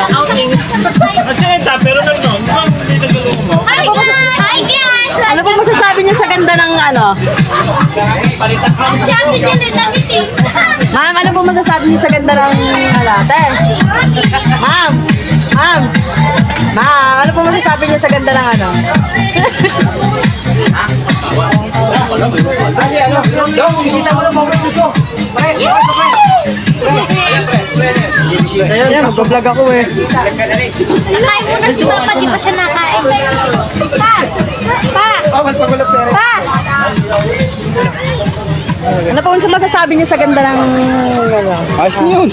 outing. Kasi pero nagnoon, hindi nagulong mo. Hi guys! Ano po masasabi niyo sa ganda ng ano? Ma'am, ano po masasabi niyo sa ganda ng alate? Ma'am! Ma'am! Ma'am, ano po masasabi niyo sa ganda ng ano? Ayan, mag-vlog ako eh. Nakain mo na si Papa, di pa siya nakain. Pa! Pa! Ano po masasabi niyo sa ganda ng ano? Ayos na yun.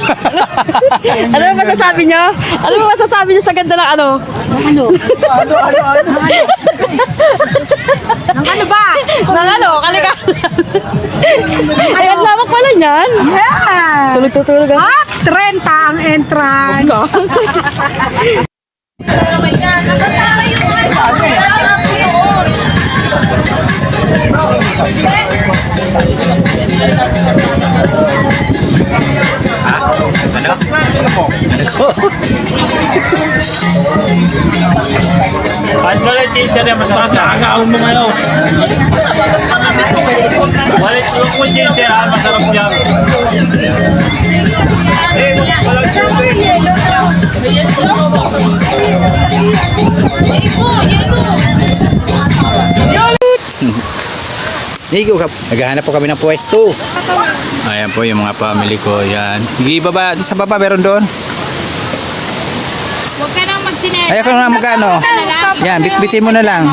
Ano po masasabi niyo? Ano po masasabi niyo sa ganda ng ano? Ano? Ang ano ba? Ng ano? Kalika. Ayan lamang pala niyan. Yeah! Tulog-tutulog ako. 30 ang entrance. Oh my God, nakasama yung Kahit wala yung teacher yan, mas nakakaon mo ngayon. Wala yung teacher, masarap yan. Walang tubig. Nigo ka. Naghahanap po kami ng pwesto. Ayan po yung mga family ko. Yan. Sige, baba. Sa baba meron doon. Huwag ka nang magsinela. Ayaw ka na magkano. Yan, bitbitin mo na lang.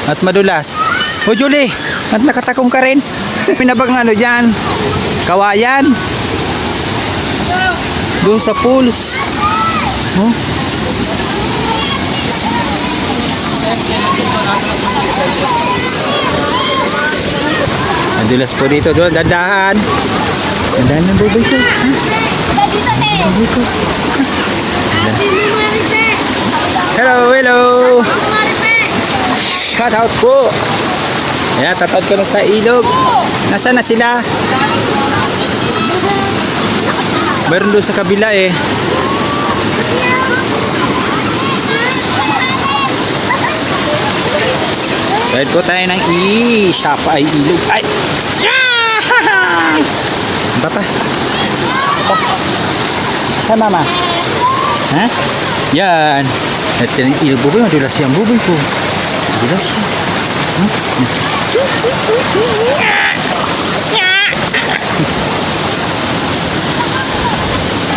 At madulas. O Julie, at nakatakong ka rin. Pinabang ano dyan. Kawayan. Doon sa pools. Huh? Madulas po dito. Doon, dandahan. Dandahan ng bubay ko. Bubay ko. Hello, hello. Shout out po. Ayan, tatawad ko na sa ilog. Nasaan na sila? Meron doon sa kabila eh. Kahit po tayo ng Shapa ay ilog. Ay! Papa. Hi mama. Ha? Yan. At yung ilog buboy. Madulas yung buboy ko. Madulas siya.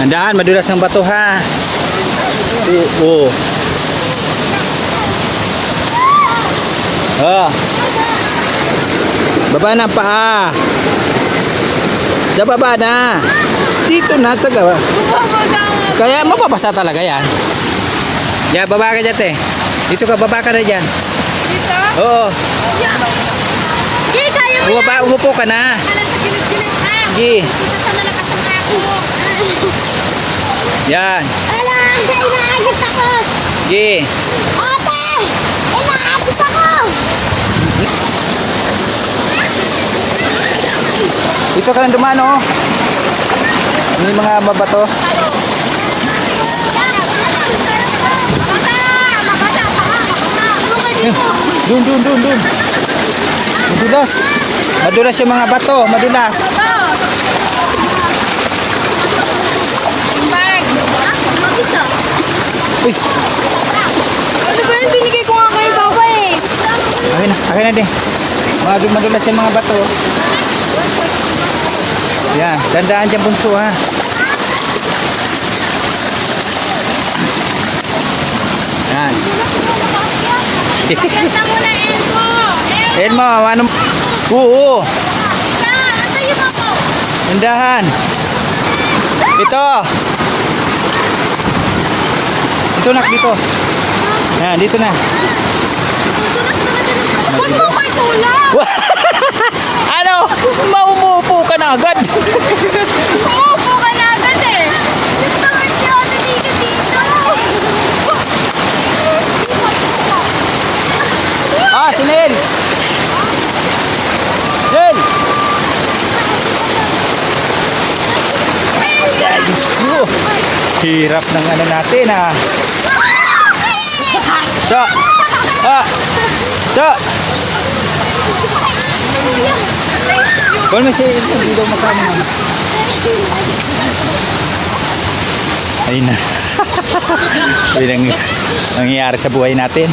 Handaan, madulas ang bato ha. Oo. Oh. Baba na paa. Sa baba na. Dito na sa gawa. Kaya mapapasa talaga yan. Ya, baba ka dyan te. Dito ka, baba ka na dyan. Dito? Oo. Di, tayo mo Baba, umupo ka na. Alam sa gilid-gilid. Sige. Dito sa malakas ang ako. Yan. Ala, inaagos ako. Sige. Ate, inaagos ako. Dito ka lang dumaan oh. May mga mabato. Dun. Madulas. Madulas yung mga bato. Madulas. Uy. Ano ba yun? Binigay ko nga kay Papa eh. Akin na din. Madulas yung mga bato. Yan. Dandaan dyan bunso ha. Yan. Ganda mo na, Elmo. Elmo, anong... Oo. Ito yung ako. Tindahan. Ito. Dito nak dito. Yan, dito na. Huwag mo kay tulak. Ano? Maumupo ka na agad. Umupo ka na agad eh. Gusto mo siya, nandito dito. Ah, si Nel. Nel. Ay, Diyos ko. Hirap ng ano natin ah. So, so. Kung may siya, hindi daw magkano. Ayun na. Ayun ang nangyayari sa buhay natin.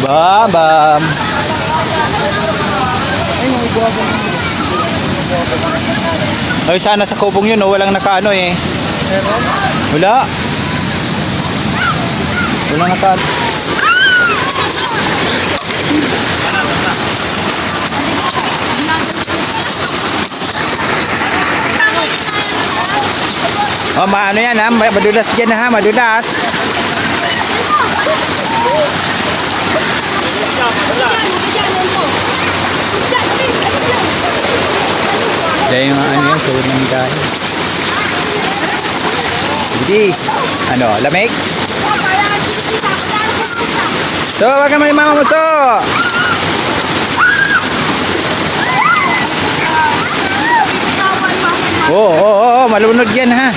Bam. Ay, sana sa kubong yun, oh, walang nakaano eh. Wala. Walang nakaano. Oh, maano yan ha, madulas dyan ha, madulas. Dahil yung ano yan, sulod ng dahil. Budis. Ano, lamig? So, wag ka may mama mo to. Oo, malunod yan ha.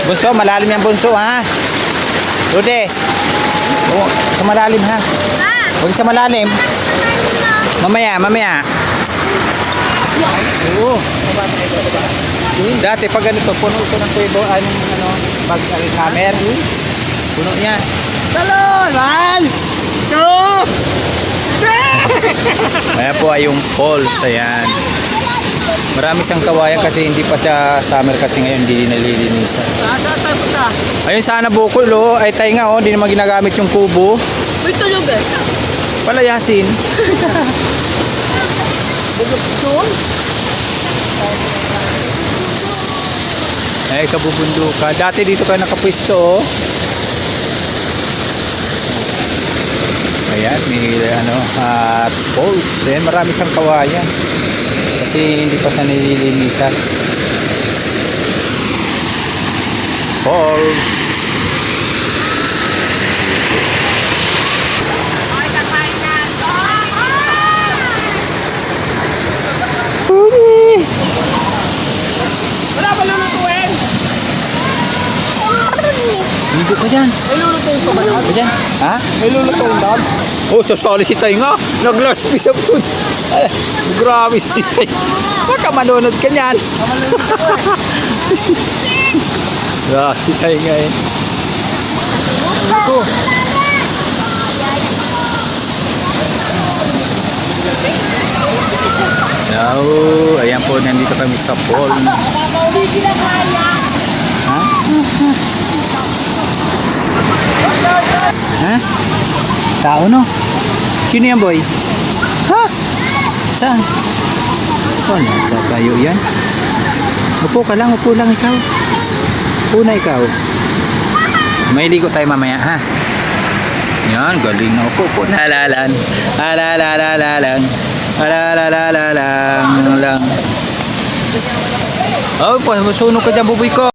Bunso, malalim yan bunso ha. Lourdes. Oo, sa malalim ha. Huwag sa malalim. Mamaya. Oo. Dati pag ganito, puno ito ng tubo, pag hammer. Puno yan. Talon! 1, 2, 3! Ayan po ay yung falls. Ayan. Marami siyang kawayan kasi hindi pa siya summer kasi ngayon hindi nalilinisan. Ayun sana bukol oh. Ay tayo nga oh. Hindi naman ginagamit yung kubo. Uy, tulog eh. Palayasin. Ay kabubundukan. Dati dito kayo nakapwisto oh. Ayan, may at falls. Ayan, marami siyang kawayan. Kasi hindi pa siya nililinisan. Falls. Wala ba lulutuin? Hindi ka dyan. May lulutuin pa ba na? Ka dyan. Ha? May lulutuin doon? Oh, sasali si Tay nga. Nag-last piece of food. Ay, grabe si Tay. Baka manunod ka niyan. Si Tay nga eh. Ito. Now, ayan po, nandito kami sa pool. Ha? Ha? Tao no? Sino yan boy? Ha? Saan? Wala, tatayo yan. Upo ka lang, upo lang ikaw. Upo na ikaw. May ligo tayo mamaya ha? Yan, galing na upo. Nalalan. Alalalalang. Alalalalang. Oh, masunog ka dyan buboy ko.